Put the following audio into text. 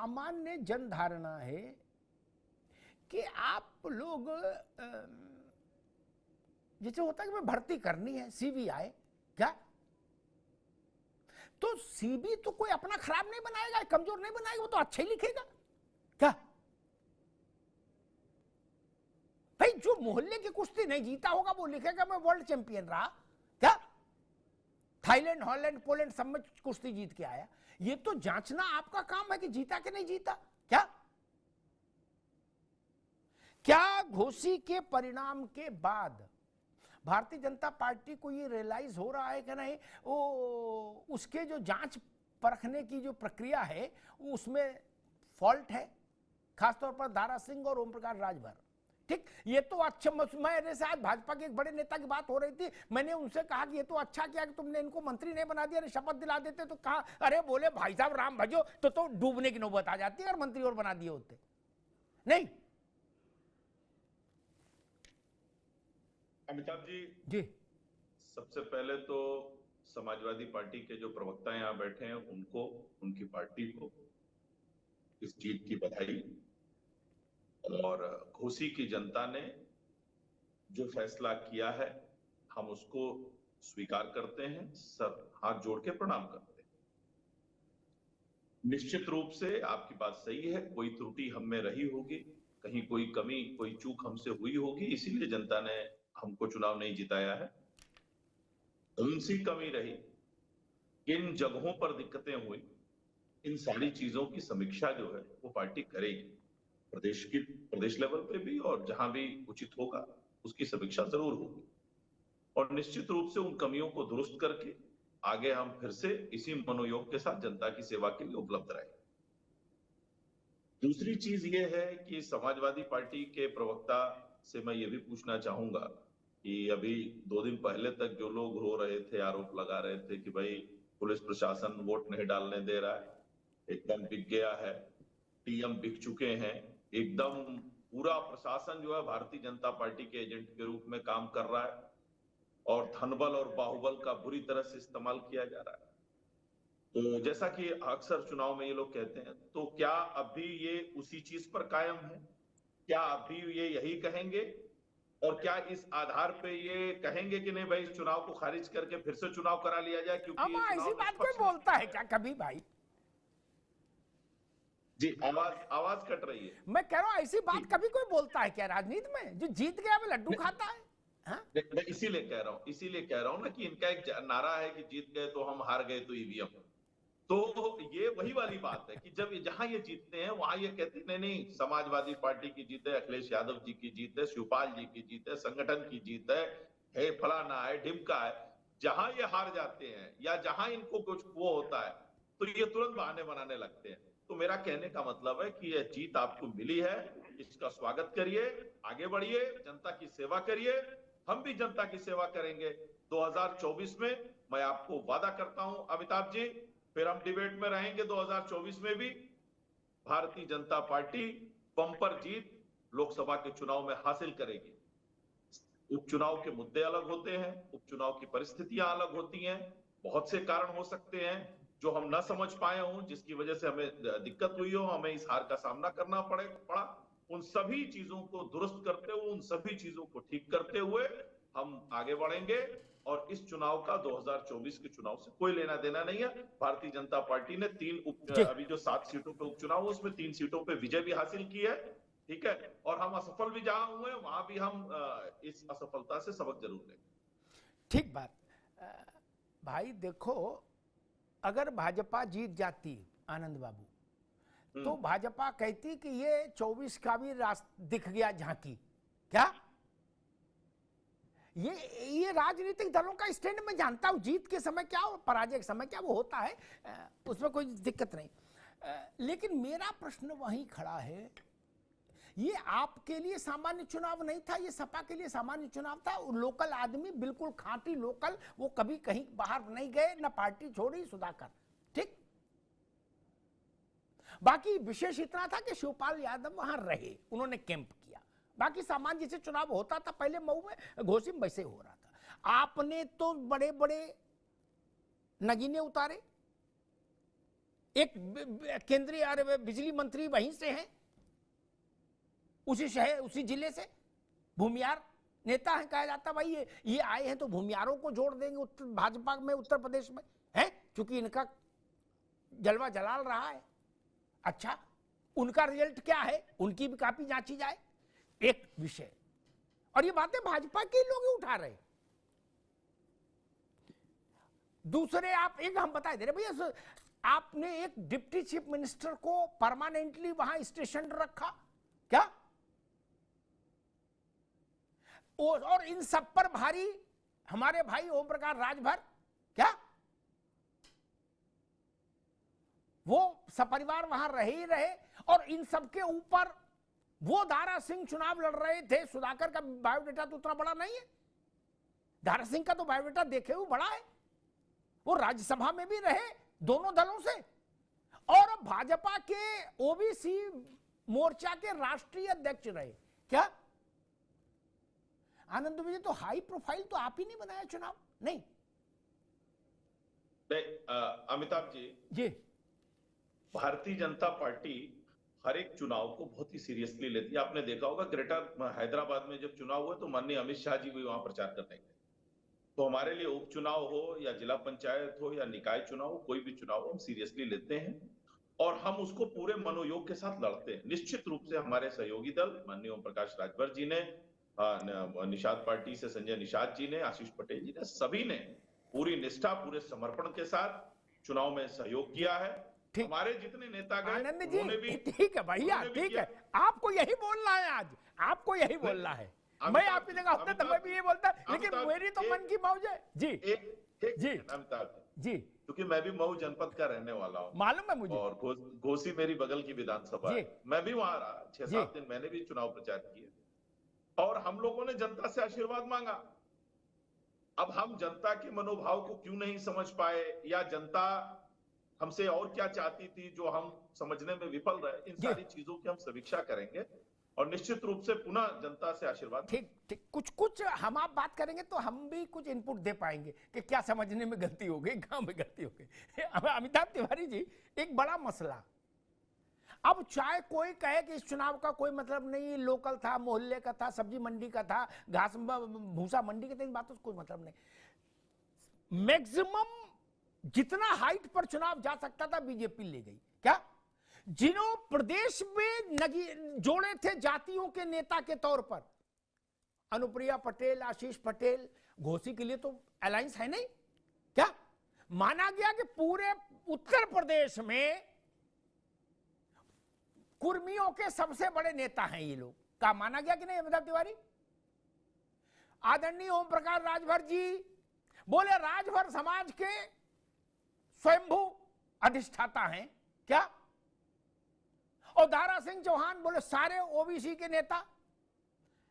सामान्य जन धारणा है कि आप लोग जैसे होता है कि मैं भर्ती करनी है, सीवी आए क्या, तो सीवी तो कोई अपना खराब नहीं बनाएगा, कमजोर नहीं बनाएगा, वो तो अच्छा ही लिखेगा क्या भाई। जो मोहल्ले की कुश्ती नहीं जीता होगा वो लिखेगा मैं वर्ल्ड चैंपियन रहा क्या, थाईलैंड, हॉलैंड, पोलैंड सब में कुश्ती जीत के आया। ये तो जांचना आपका काम है कि जीता कि नहीं जीता क्या। क्या घोसी के परिणाम के बाद भारतीय जनता पार्टी को ये रियलाइज हो रहा है कि नहीं, वो उसके जो जांच परखने की जो प्रक्रिया है उसमें फॉल्ट है, खासतौर पर दारा सिंह और ओम प्रकाश राजभर। ठीक, ये तो अच्छा, मेरे साथ भाजपा के एक बड़े नेता की बात हो रही थी, मैंने उनसे कहा कि ये तो अच्छा किया कि तुमने इनको मंत्री नहीं बना दिया, शपथ दिला देते तो कहा, अरे बोले भाई साहब राम भजो तो डूबने की नौबत आ जाती है अगर मंत्री और बना दिए होते। नहीं अमिताभ जी, जी, सबसे पहले तो समाजवादी पार्टी के जो प्रवक्ता यहाँ बैठे हैं उनको, उनकी पार्टी को इस जीत की बधाई। और घोसी की जनता ने जो फैसला किया है हम उसको स्वीकार करते हैं, सब हाथ जोड़ के प्रणाम करते हैं। निश्चित रूप से आपकी बात सही है, कोई त्रुटि हम में रही होगी, कहीं कोई कमी, कोई चूक हमसे हुई होगी, इसीलिए जनता ने हमको चुनाव नहीं जिताया है। कौन सी कमी रही, किन जगहों पर दिक्कतें हुई, इन सारी चीजों की समीक्षा जो है वो पार्टी करेगी, प्रदेश लेवल पे भी, और जहां भी उचित होगा उसकी समीक्षा जरूर होगी। और निश्चित रूप से उन कमियों को दुरुस्त करके आगे हम फिर से इसी मनोयोग के साथ जनता की सेवा के लिए उपलब्ध रहेंगे। दूसरी चीज ये है कि समाजवादी पार्टी के प्रवक्ता से मैं ये भी पूछना चाहूंगा कि अभी 2 दिन पहले तक जो लोग रो रहे थे, आरोप लगा रहे थे कि भाई पुलिस प्रशासन वोट नहीं डालने दे रहा है, एकदम बिक गया है, टीएम बिक चुके हैं, एकदम पूरा प्रशासन जो है भारतीय जनता पार्टी के एजेंट के रूप में काम कर रहा है और धनबल और बाहुबल का बुरी तरह से इस्तेमाल किया जा रहा है। तो जैसा कि अक्सर चुनाव में ये लोग कहते हैं, तो क्या अभी ये उसी चीज पर कायम है? क्या अभी ये यही कहेंगे? और क्या इस आधार पे ये कहेंगे कि नहीं भाई इस चुनाव को खारिज करके फिर से चुनाव करा लिया जाए, क्योंकि अब ये ऐसी चुनाव बात कोई निष्पक्ष बोलता है नहीं क्या कभी भाई? जी, आवाज आवाज कट रही है। मैं कह रहा हूं ऐसी बात जी, कभी कोई बोलता है क्या राजनीति में? जो जीत गया वो लड्डू खाता है? हाँ? मैं इसीलिए कह रहा हूं ना कि इनका एक नारा है कि जीत गए तो हम, हार गए तो ईवीएम। तो ये वही वाली बात है कि जब जहां ये जीतते हैं वहां ये कहते हैं नहीं नहीं, समाजवादी पार्टी की जीत है, अखिलेश यादव जी की जीत है, शिवपाल जी की जीत है, संगठन की जीत है फलाना है, ढिमका है। जहां ये हार जाते हैं या जहां इनको कुछ वो होता है तो ये तुरंत बहाने बनाने लगते हैं। तो मेरा कहने का मतलब है कि यह जीत आपको मिली है, इसका स्वागत करिए, आगे बढ़िए, जनता की सेवा करिए। हम भी जनता की सेवा करेंगे 2024 में। मैं आपको वादा करता हूं अमिताभ जी, फिर हम डिबेट में रहेंगे 2024 में भी। भारतीय जनता पार्टी बंपर जीत लोकसभा के चुनाव में हासिल करेगी। उपचुनाव के मुद्दे अलग होते हैं, उपचुनाव की परिस्थितियां अलग होती हैं, बहुत से कारण हो सकते हैं जो हम ना समझ पाए हों, जिसकी वजह से हमें दिक्कत हुई हो, हमें इस हार का सामना करना पड़ा। उन सभी चीजों को दुरुस्त करते हुए, उन सभी चीजों को ठीक करते हुए हम आगे बढ़ेंगे। और इस चुनाव का 2024 के चुनाव से कोई लेना देना नहीं है। भारतीय जनता पार्टी ने जी, अभी जो 7 सीटों पे उपचुनाव, उसमें 3 सीटों पे विजय भी हासिल की है, ठीक है। और हम असफल भी जहां हुए वहां भी हम इस असफलता से सबक जरूर लेंगे। ठीक बात। भाई देखो, अगर भाजपा जीत जाती आनंद बाबू तो भाजपा कहती कि ये 24 का भी रास्ता दिख गया झांकी क्या? ये राजनीतिक दलों का स्टैंड मैं जानता हूं, जीत के समय क्या और पराजय के समय क्या वो होता है, उसमें कोई दिक्कत नहीं। लेकिन मेरा प्रश्न वहीं खड़ा है, ये आपके लिए सामान्य चुनाव नहीं था, ये सपा के लिए सामान्य चुनाव था। लोकल आदमी, बिल्कुल खांटी लोकल, वो कभी कहीं बाहर नहीं गए, ना पार्टी छोड़ी, सुधाकर, ठीक। बाकी विशेष इतना था कि शिवपाल यादव वहां रहे, उन्होंने कैंप किया। बाकी सामान्य जैसे चुनाव होता था पहले मऊ में, घोसी में वैसे हो रहा था। आपने तो बड़े बड़े नगीने उतारे, एक केंद्रीय अरे बिजली मंत्री वहीं से हैं, उसी शहर उसी जिले से, भूमियार नेता है कहा जाता। भाई ये आए हैं तो भूमियारों को जोड़ देंगे उत्तर भाजपा में, उत्तर प्रदेश में है, क्योंकि इनका जलवा जलाल रहा है। अच्छा, उनका रिजल्ट क्या है, उनकी भी काफी जांची जाए, एक विषय। और ये बातें भाजपा के लोग ही उठा रहे। दूसरे आप एक हम बता दे रहे भैया, आपने एक डिप्टी चीफ मिनिस्टर को परमानेंटली वहां स्टेशन रखा क्या? और इन सब पर भारी हमारे भाई ओम प्रकाश राजभर क्या? वो सपरिवार वहां रहे ही रहे। और इन सब के ऊपर वो दारा सिंह चुनाव लड़ रहे थे। सुधाकर का बायोडेटा तो उतना बड़ा नहीं है, दारा सिंह का तो बायोडेटा देखे हुए बड़ा है। वो राज्यसभा में भी रहे दोनों दलों से, और भाजपा के ओबीसी मोर्चा के राष्ट्रीय अध्यक्ष रहे क्या? आनंद दुबे जी, तो हाई प्रोफाइल तो आप ही नहीं बनाया चुनाव? नहीं अमिताभ जी, भारतीय जनता पार्टी हर एक चुनाव को बहुत ही सीरियसली लेती है। आपने देखा होगा ग्रेटर हैदराबाद में जब चुनाव हुआ तो माननीय अमित शाह जी भी वहां प्रचार करने गए। तो हमारे लिए उपचुनाव हो या जिला पंचायत हो या निकाय चुनाव हो, कोई भी चुनाव हो, हम सीरियसली लेते हैं और हम उसको पूरे मनोयोग के साथ लड़ते हैं। निश्चित रूप से हमारे सहयोगी दल माननीय ओम प्रकाश राजभर जी ने, निषाद पार्टी से संजय निषाद जी ने, आशीष पटेल जी ने, सभी ने पूरी निष्ठा पूरे समर्पण के साथ चुनाव में सहयोग किया है। हमारे जितने नेता गए आनंद जी, ठीक है भैया, ठीक है, आपको यही बोलना है, आज आपको यही बोलना है। मैं आपकी जगह होता तो मैं भी ये बोलता, लेकिन मेरी तो मन की मौज है जी। जी अमिताभ जी, क्योंकि मैं भी मऊ जनपद का रहने वाला हूँ, मालूम है मुझे, और घोसी मेरी बगल की विधानसभा है। मैं भी वहां रहा 6-7 दिन, मैंने भी चुनाव प्रचार किए और हम लोगों ने जनता से आशीर्वाद मांगा। अब हम जनता के मनोभाव को क्यों नहीं समझ पाए, या जनता हमसे और क्या चाहती थी जो हम समझने में विफल रहे, इन सारी चीजों की हम समीक्षा करेंगे और निश्चित रूप से पुनः जनता से आशीर्वाद। ठीक, कुछ हम आप बात करेंगे तो हम भी कुछ इनपुट दे पाएंगे कि क्या समझने में गलती हो गई, गांव में गलती हो गई। अमिताभ तिवारी जी, एक बड़ा मसला, अब चाहे कोई कहे कि इस चुनाव का कोई मतलब नहीं, लोकल था, मोहल्ले का था, सब्जी मंडी का था, घास भूसा मंडी का था, इन बातों से कोई मतलब नहीं। मैक्सिमम जितना हाइट पर चुनाव जा सकता था बीजेपी ले गई क्या? जिन्हों प्रदेश में जोड़े थे जातियों के नेता के तौर पर, अनुप्रिया पटेल, आशीष पटेल, घोसी के लिए तो अलायंस है नहीं क्या? माना गया कि पूरे उत्तर प्रदेश में कुर्मियों के सबसे बड़े नेता हैं ये लोग, का माना गया कि नहीं अमिताभ तिवारी? आदरणीय ओम प्रकाश राजभर जी बोले राजभर समाज के स्वयंभू अधिष्ठाता हैं क्या? और दारा सिंह चौहान बोले सारे ओबीसी के नेता